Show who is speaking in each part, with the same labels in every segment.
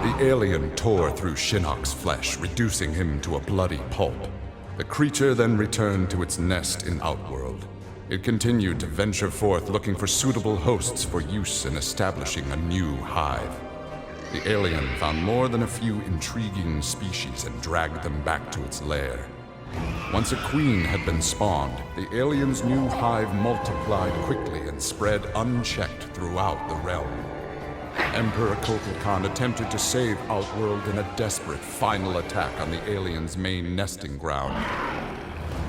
Speaker 1: The alien tore through Shinnok's flesh, reducing him to a bloody pulp. The creature then returned to its nest in Outworld. It continued to venture forth looking for suitable hosts for use in establishing a new hive. The alien found more than a few intriguing species and dragged them back to its lair. Once a queen had been spawned, the alien's new hive multiplied quickly and spread unchecked throughout the realm. Emperor Kotal attempted to save Outworld in a desperate final attack on the alien's main nesting ground.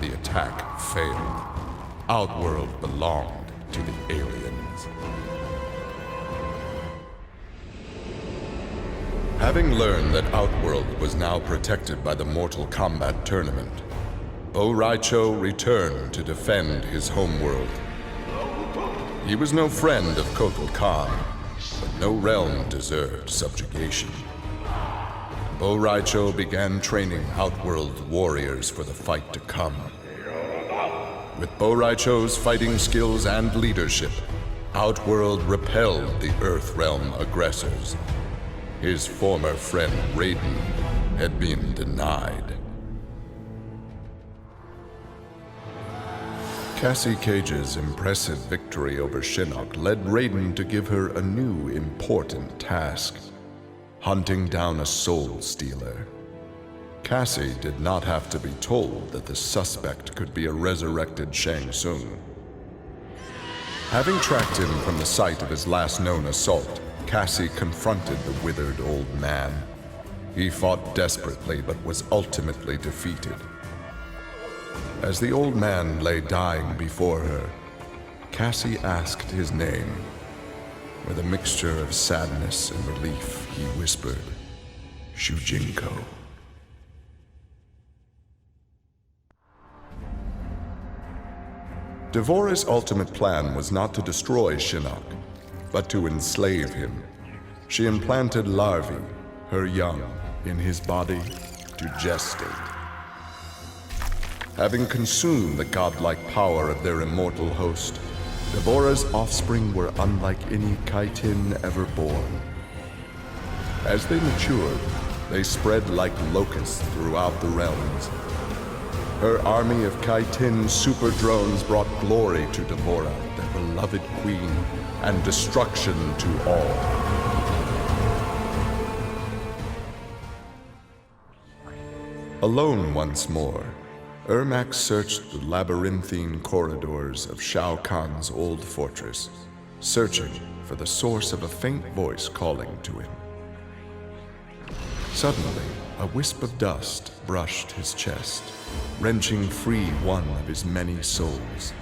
Speaker 1: The attack failed. Outworld belonged to the aliens. Having learned that Outworld was now protected by the Mortal Kombat tournament, Bo' Rai Cho returned to defend his homeworld. He was no friend of Kotal Khan, but no realm deserved subjugation. Bo' Rai Cho began training Outworld warriors for the fight to come. With Bo' Rai Cho's fighting skills and leadership, Outworld repelled the Earth Realm aggressors. His former friend Raiden had been denied. Cassie Cage's impressive victory over Shinnok led Raiden to give her a new important task: hunting down a soul stealer. Cassie did not have to be told that the suspect could be a resurrected Shang Tsung. Having tracked him from the site of his last known assault, Cassie confronted the withered old man. He fought desperately but was ultimately defeated. As the old man lay dying before her, Cassie asked his name. With a mixture of sadness and relief, he whispered, "Shujinko." Devorah's ultimate plan was not to destroy Shinnok, but to enslave him. She implanted larvae, her young, in his body to gestate. Having consumed the godlike power of their immortal host, Devorah's offspring were unlike any Kaitin ever born. As they matured, they spread like locusts throughout the realms. Her army of Kaitin super drones brought glory to Devorah, their beloved queen, and destruction to all. Alone once more, Ermac searched the labyrinthine corridors of Shao Kahn's old fortress, searching for the source of a faint voice calling to him. Suddenly, a wisp of dust brushed his chest, wrenching free one of his many souls.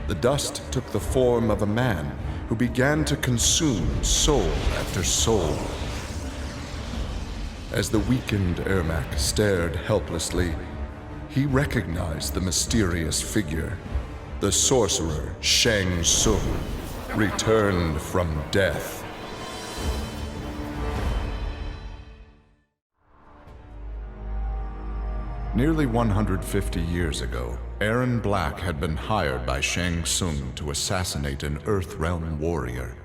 Speaker 1: The dust took the form of a man who began to consume soul after soul. As the weakened Ermac stared helplessly, he recognized the mysterious figure. The sorcerer Shang Tsung, returned from death. Nearly 150 years ago, Aaron Black had been hired by Shang Tsung to assassinate an Earthrealm warrior.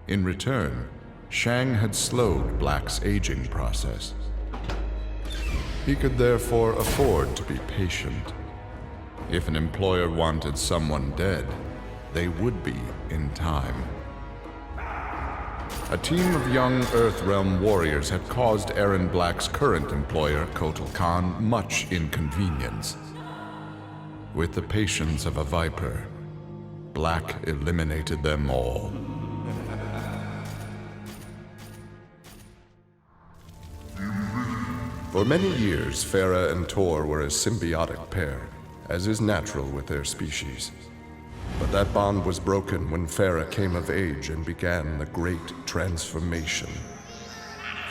Speaker 1: In return, Shang had slowed Black's aging process. He could therefore afford to be patient. If an employer wanted someone dead, they would be in time. A team of young Earthrealm warriors had caused Aaron Black's current employer, Kotal Khan, much inconvenience. With the patience of a viper, Black eliminated them all. For many years, Farah and Tor were a symbiotic pair, as is natural with their species. But that bond was broken when Farah came of age and began the Great Transformation.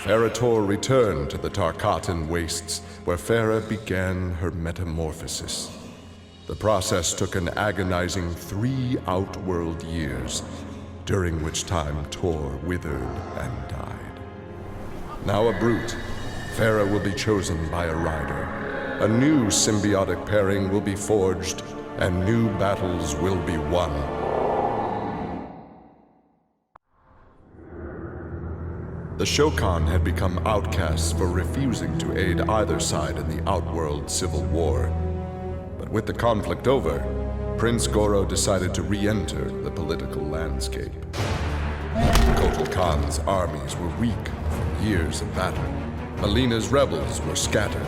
Speaker 1: Farah Tor returned to the Tarkatan wastes, where Farah began her metamorphosis. The process took an agonizing 3 Outworld years, during which time Tor withered and died. Now a brute, Farah will be chosen by a rider. A new symbiotic pairing will be forged, and new battles will be won. The Shokan had become outcasts for refusing to aid either side in the Outworld civil war. But with the conflict over, Prince Goro decided to re-enter the political landscape. Kotal Khan's armies were weak from years of battle. Melina's rebels were scattered.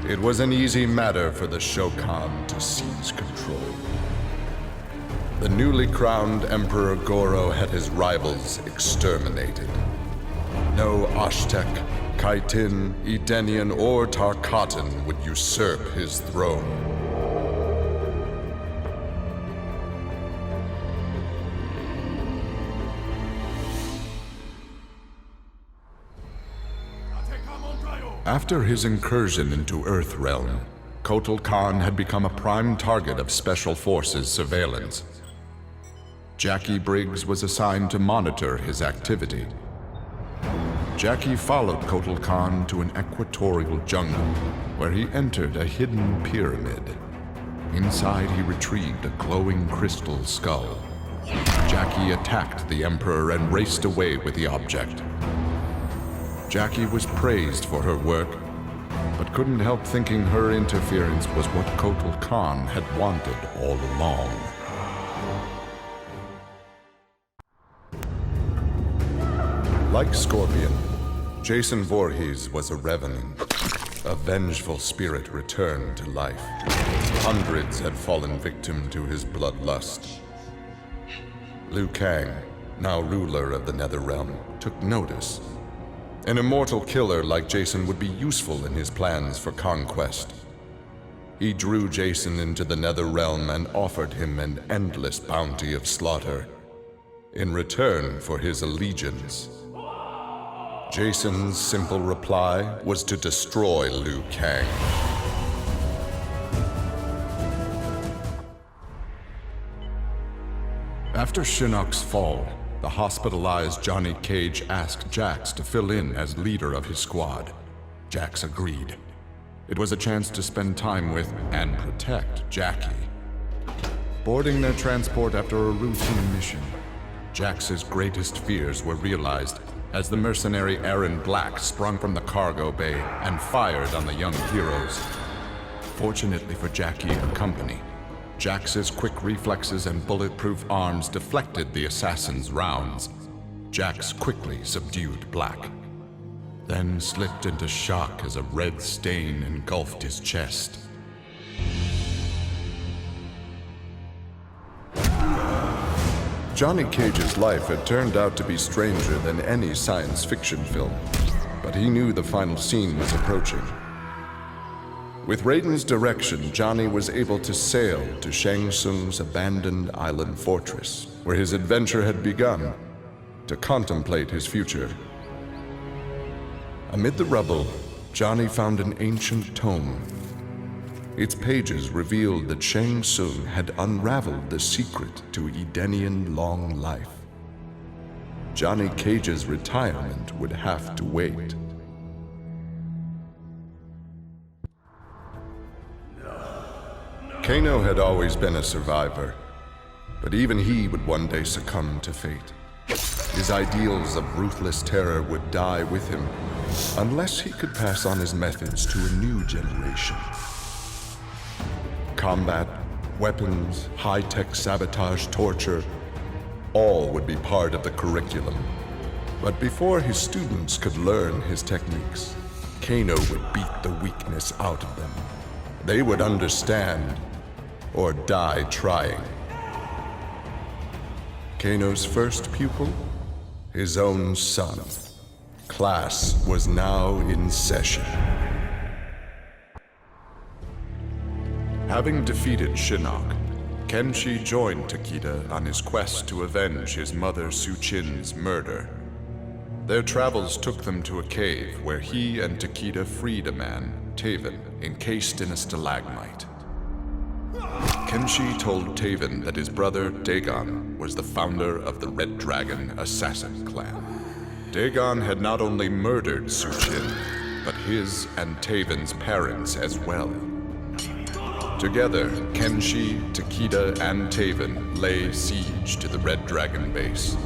Speaker 1: It was an easy matter for the Shokan to seize control. The newly crowned Emperor Goro had his rivals exterminated. No Aztec, Khitan, Edenian, or Tarkatan would usurp his throne. After his incursion into Earthrealm, Kotal Khan had become a prime target of Special Forces surveillance. Jackie Briggs was assigned to monitor his activity. Jackie followed Kotal Khan to an equatorial jungle, where he entered a hidden pyramid. Inside, he retrieved a glowing crystal skull. Jackie attacked the Emperor and raced away with the object. Jackie was praised for her work, but couldn't help thinking her interference was what Kotal Khan had wanted all along. Like Scorpion, Jason Voorhees was a revenant. A vengeful spirit returned to life. Hundreds had fallen victim to his bloodlust. Liu Kang, now ruler of the Netherrealm, took notice. An immortal killer like Jason would be useful in his plans for conquest. He drew Jason into the Netherrealm and offered him an endless bounty of slaughter in return for his allegiance. Jason's simple reply was to destroy Liu Kang. After Shinnok's fall, the hospitalized Johnny Cage asked Jax to fill in as leader of his squad. Jax agreed. It was a chance to spend time with and protect Jackie. Boarding their transport after a routine mission, Jax's greatest fears were realized as the mercenary Aaron Black sprung from the cargo bay and fired on the young heroes. Fortunately for Jackie and company, Jax's quick reflexes and bulletproof arms deflected the assassin's rounds. Jax quickly subdued Black, then slipped into shock as a red stain engulfed his chest. Johnny Cage's life had turned out to be stranger than any science fiction film, but he knew the final scene was approaching. With Raiden's direction, Johnny was able to sail to Shang Tsung's abandoned island fortress, where his adventure had begun, to contemplate his future. Amid the rubble, Johnny found an ancient tome. Its pages revealed that Shang Tsung had unraveled the secret to Edenian long life. Johnny Cage's retirement would have to wait. Kano had always been a survivor, but even he would one day succumb to fate. His ideals of ruthless terror would die with him, unless he could pass on his methods to a new generation. Combat, weapons, high-tech sabotage, torture, all would be part of the curriculum. But before his students could learn his techniques, Kano would beat the weakness out of them. They would understand, or die trying. Kano's first pupil? His own son. Class was now in session. Having defeated Shinnok, Kenshi joined Takeda on his quest to avenge his mother Su-Chin's murder. Their travels took them to a cave where he and Takeda freed a man, Taven, encased in a stalagmite. Kenshi told Taven that his brother, Dagon, was the founder of the Red Dragon Assassin Clan. Dagon had not only murdered Su-Chin, but his and Taven's parents as well. Together, Kenshi, Takeda, and Taven lay siege to the Red Dragon base.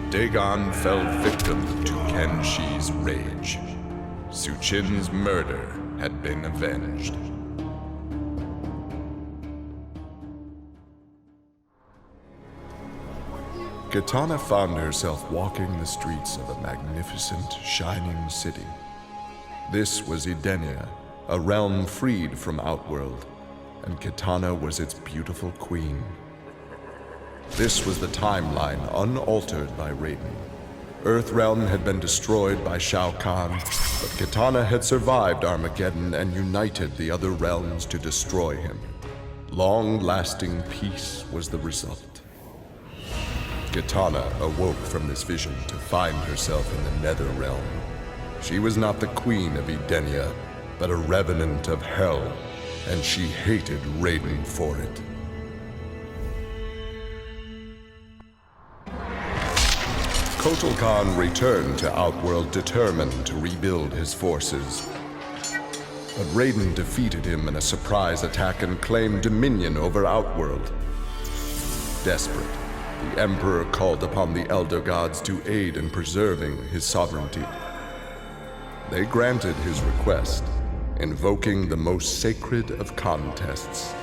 Speaker 1: Dagon fell victim to Kenshi's rage. Suchin's murder had been avenged. Kitana found herself walking the streets of a magnificent, shining city. This was Edenia, a realm freed from Outworld, and Kitana was its beautiful queen. This was the timeline unaltered by Raiden. Earthrealm had been destroyed by Shao Kahn, but Kitana had survived Armageddon and united the other realms to destroy him. Long-lasting peace was the result. Kitana awoke from this vision to find herself in the Nether Realm. She was not the queen of Edenia, but a revenant of hell, and she hated Raiden for it. Kotal Khan returned to Outworld determined to rebuild his forces. But Raiden defeated him in a surprise attack and claimed dominion over Outworld. Desperate, the Emperor called upon the Elder Gods to aid in preserving his sovereignty. They granted his request, invoking the most sacred of contests.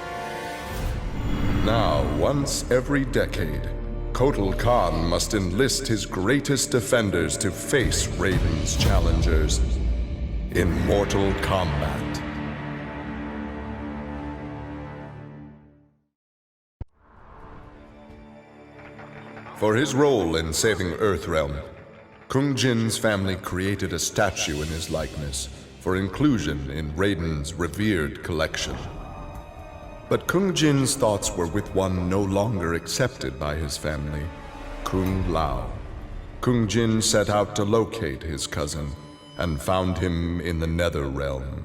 Speaker 1: Now, once every decade, Kotal Khan must enlist his greatest defenders to face Raiden's challengers in mortal combat. For his role in saving Earthrealm, Kung Jin's family created a statue in his likeness for inclusion in Raiden's revered collection. But Kung Jin's thoughts were with one no longer accepted by his family, Kung Lao. Kung Jin set out to locate his cousin and found him in the Nether Realm.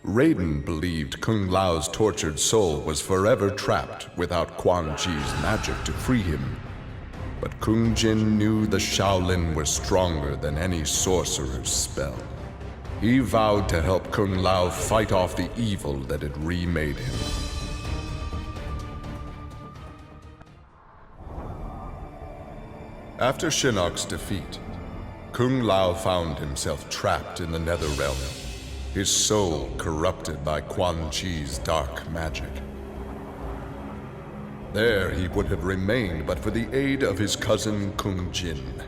Speaker 1: Raiden believed Kung Lao's tortured soul was forever trapped without Quan Chi's magic to free him. But Kung Jin knew the Shaolin were stronger than any sorcerer's spell. He vowed to help Kung Lao fight off the evil that had remade him. After Shinnok's defeat, Kung Lao found himself trapped in the Nether Realm, his soul corrupted by Quan Chi's dark magic. There he would have remained but for the aid of his cousin Kung Jin.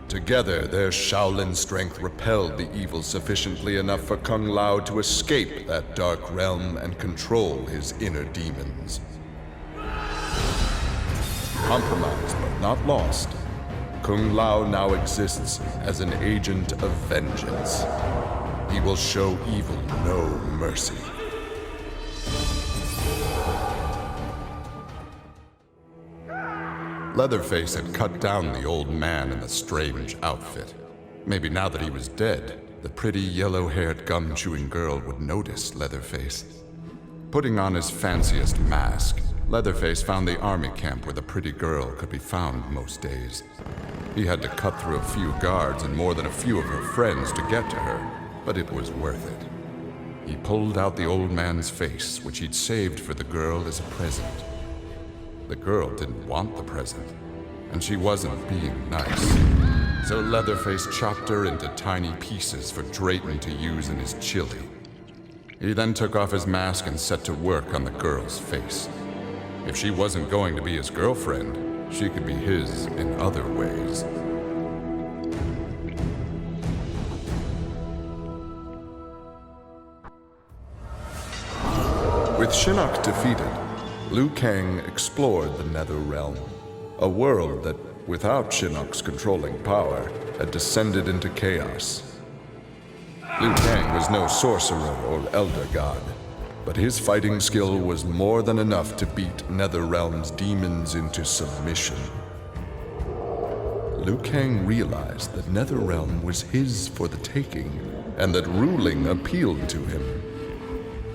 Speaker 1: Together, their Shaolin strength repelled the evil sufficiently enough for Kung Lao to escape that dark realm and control his inner demons. Compromised but not lost, Kung Lao now exists as an agent of vengeance. He will show evil no mercy. Leatherface had cut down the old man in the strange outfit. Maybe now that he was dead, the pretty yellow-haired gum-chewing girl would notice Leatherface. Putting on his fanciest mask, Leatherface found the army camp where the pretty girl could be found most days. He had to cut through a few guards and more than a few of her friends to get to her, but it was worth it. He pulled out the old man's face, which he'd saved for the girl as a present. The girl didn't want the present, and she wasn't being nice. So Leatherface chopped her into tiny pieces for Drayton to use in his chili. He then took off his mask and set to work on the girl's face. If she wasn't going to be his girlfriend, she could be his in other ways. With Shinnok defeated, Liu Kang explored the Nether Realm, a world that, without Shinnok's controlling power, had descended into chaos. Liu Kang was no sorcerer or elder god, but his fighting skill was more than enough to beat Netherrealm's demons into submission. Liu Kang realized that Netherrealm was his for the taking, and that ruling appealed to him.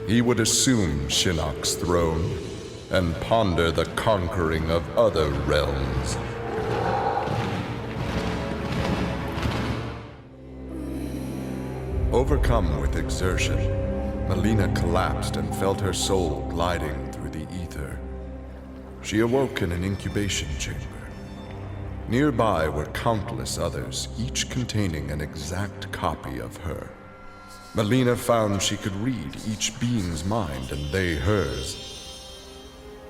Speaker 1: He would assume Shinnok's throne and ponder the conquering of other realms. Overcome with exertion, Melina collapsed and felt her soul gliding through the ether. She awoke in an incubation chamber. Nearby were countless others, each containing an exact copy of her. Melina found she could read each being's mind and they hers.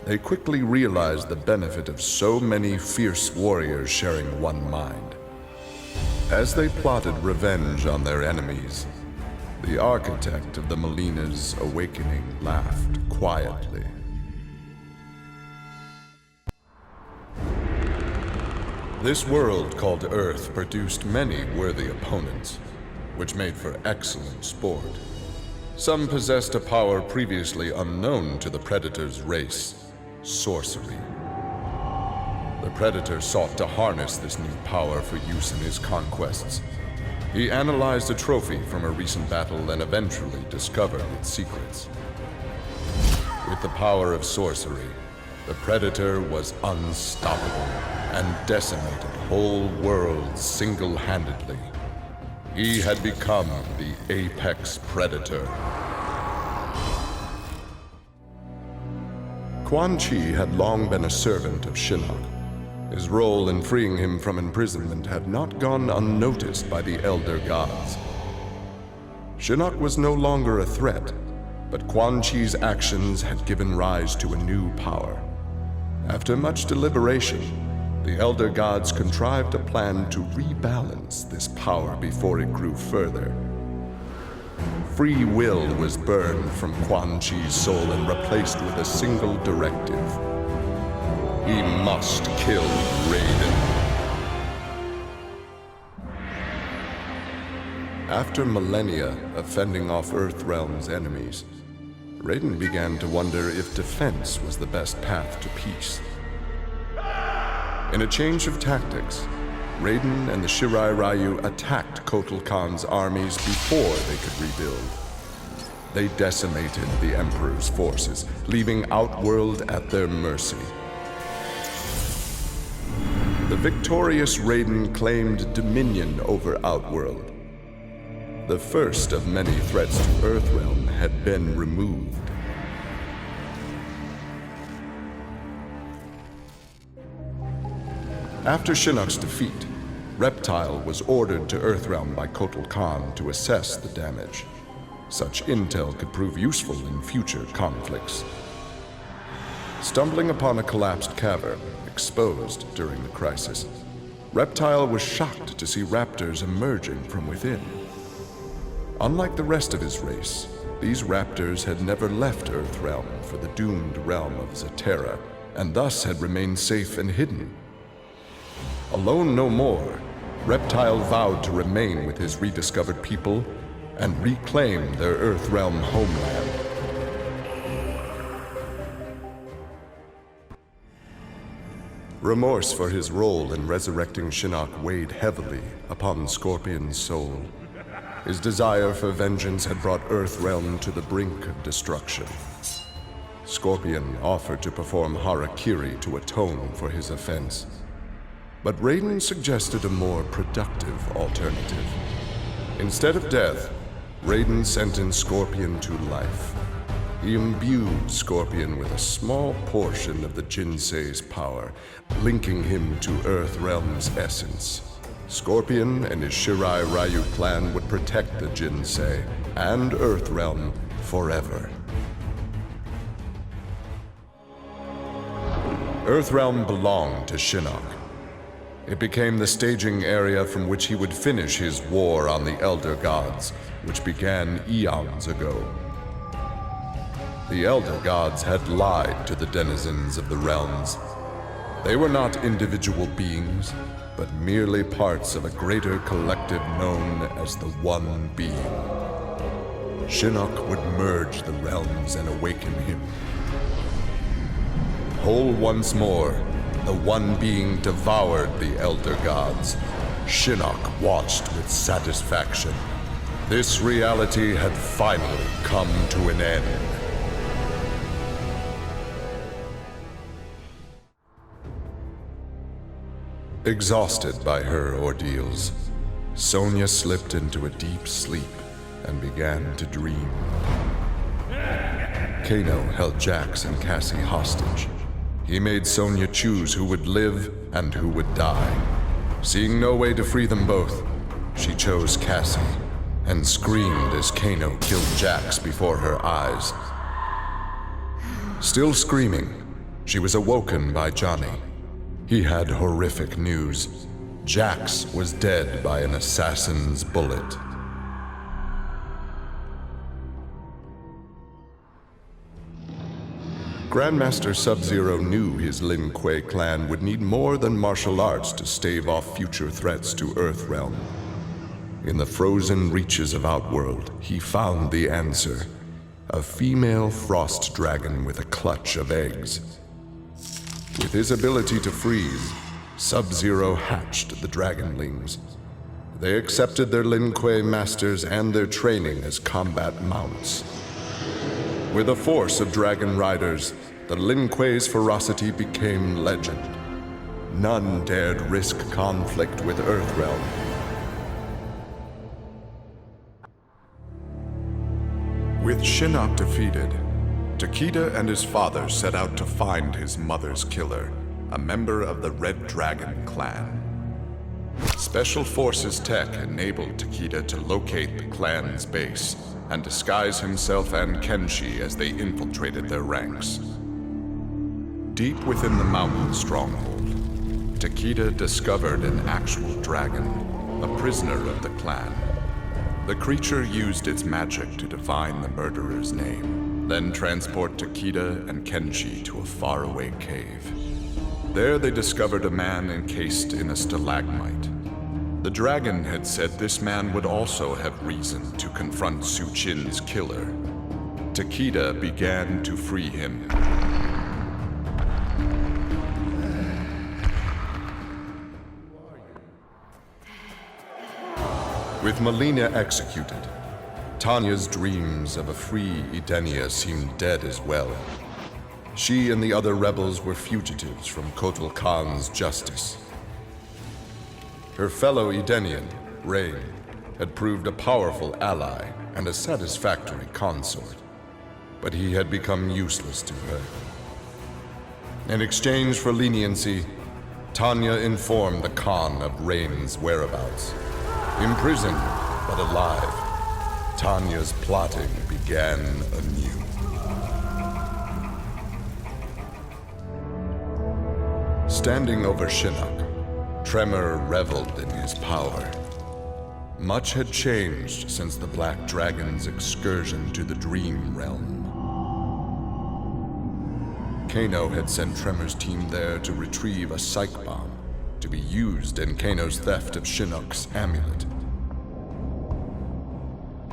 Speaker 1: They quickly realized the benefit of so many fierce warriors sharing one mind. As they plotted revenge on their enemies, the architect of the Melina's awakening laughed quietly. This world called Earth produced many worthy opponents, which made for excellent sport. Some possessed a power previously unknown to the Predator's race, sorcery. The Predator sought to harness this new power for use in his conquests. He analyzed a trophy from a recent battle and eventually discovered its secrets. With the power of sorcery, the Predator was unstoppable and decimated whole worlds single-handedly. He had become the apex predator. Quan Chi had long been a servant of Shinnok. His role in freeing him from imprisonment had not gone unnoticed by the Elder Gods. Shinnok was no longer a threat, but Quan Chi's actions had given rise to a new power. After much deliberation, the Elder Gods contrived a plan to rebalance this power before it grew further. Free will was burned from Quan Chi's soul and replaced with a single directive. He must kill Raiden. After millennia of fending off Earthrealm's enemies, Raiden began to wonder if defense was the best path to peace. In a change of tactics, Raiden and the Shirai Ryu attacked Kotal Khan's armies before they could rebuild. They decimated the Emperor's forces, leaving Outworld at their mercy. The victorious Raiden claimed dominion over Outworld. The first of many threats to Earthrealm had been removed. After Shinnok's defeat, Reptile was ordered to Earthrealm by Kotal Khan to assess the damage. Such intel could prove useful in future conflicts. Stumbling upon a collapsed cavern, exposed during the crisis, Reptile was shocked to see raptors emerging from within. Unlike the rest of his race, these raptors had never left Earthrealm for the doomed realm of Zaterra, and thus had remained safe and hidden. Alone no more, Reptile vowed to remain with his rediscovered people and reclaim their Earthrealm homeland. Remorse for his role in resurrecting Shinnok weighed heavily upon Scorpion's soul. His desire for vengeance had brought Earthrealm to the brink of destruction. Scorpion offered to perform harakiri to atone for his offense. But Raiden suggested a more productive alternative. Instead of death, Raiden sentenced Scorpion to life. He imbued Scorpion with a small portion of the Jinsei's power, linking him to Earthrealm's essence. Scorpion and his Shirai Ryu clan would protect the Jinsei and Earthrealm forever. Earthrealm belonged to Shinnok. It became the staging area from which he would finish his war on the Elder Gods, which began eons ago. The Elder Gods had lied to the denizens of the realms. They were not individual beings, but merely parts of a greater collective known as the One Being. Shinnok would merge the realms and awaken him. Whole once more, the One Being devoured the Elder Gods. Shinnok watched with satisfaction. This reality had finally come to an end. Exhausted by her ordeals, Sonya slipped into a deep sleep and began to dream. Kano held Jax and Cassie hostage. He made Sonya choose who would live and who would die. Seeing no way to free them both, she chose Cassie and screamed as Kano killed Jax before her eyes. Still screaming, she was awoken by Johnny. He had horrific news. Jax was dead by an assassin's bullet. Grandmaster Sub-Zero knew his Lin Kuei clan would need more than martial arts to stave off future threats to Earthrealm. In the frozen reaches of Outworld, he found the answer: a female frost dragon with a clutch of eggs. With his ability to freeze, Sub-Zero hatched the dragonlings. They accepted their Lin Kuei masters and their training as combat mounts. With a force of dragon riders, the Lin Kuei's ferocity became legend. None dared risk conflict with Earthrealm. With Shinnok defeated, Takeda and his father set out to find his mother's killer, a member of the Red Dragon clan. Special Forces tech enabled Takeda to locate the clan's base and disguise himself and Kenshi as they infiltrated their ranks. Deep within the mountain stronghold, Takeda discovered an actual dragon, a prisoner of the clan. The creature used its magic to divine the murderer's name, then transport Takeda and Kenshi to a faraway cave. There they discovered a man encased in a stalagmite. The dragon had said this man would also have reason to confront Su Qin's killer. Takeda began to free him. With Melina executed, Tanya's dreams of a free Edenia seemed dead as well. She and the other rebels were fugitives from Kotal Khan's justice. Her fellow Edenian, Rain, had proved a powerful ally and a satisfactory consort, but he had become useless to her. In exchange for leniency, Tanya informed the Khan of Rain's whereabouts. Imprisoned, but alive, Tanya's plotting began anew. Standing over Shinnok, Tremor reveled in his power. Much had changed since the Black Dragon's excursion to the Dream Realm. Kano had sent Tremor's team there to retrieve a psych bomb to be used in Kano's theft of Shinnok's amulet.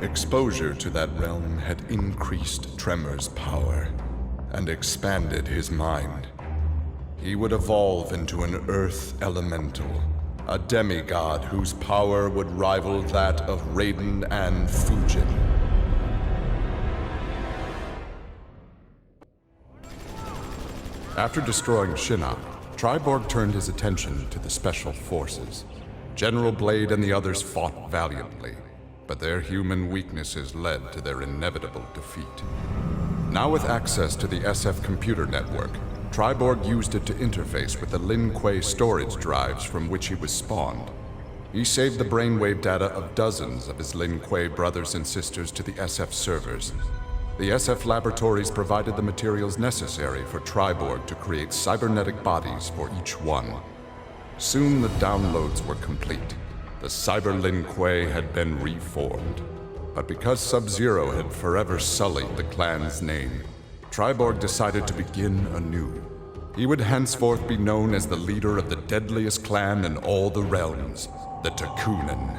Speaker 1: Exposure to that realm had increased Tremor's power and expanded his mind. He would evolve into an earth elemental, a demigod whose power would rival that of Raiden and Fujin. After destroying Shinnok, Triborg turned his attention to the Special Forces. General Blade and the others fought valiantly, but their human weaknesses led to their inevitable defeat. Now with access to the SF computer network, Triborg used it to interface with the Lin Kuei storage drives from which he was spawned. He saved the brainwave data of dozens of his Lin Kuei brothers and sisters to the SF servers. The SF laboratories provided the materials necessary for Triborg to create cybernetic bodies for each one. Soon the downloads were complete. The Cyber Lin Kuei had been reformed. But because Sub-Zero had forever sullied the clan's name, Triborg decided to begin anew. He would henceforth be known as the leader of the deadliest clan in all the realms, the Takunin.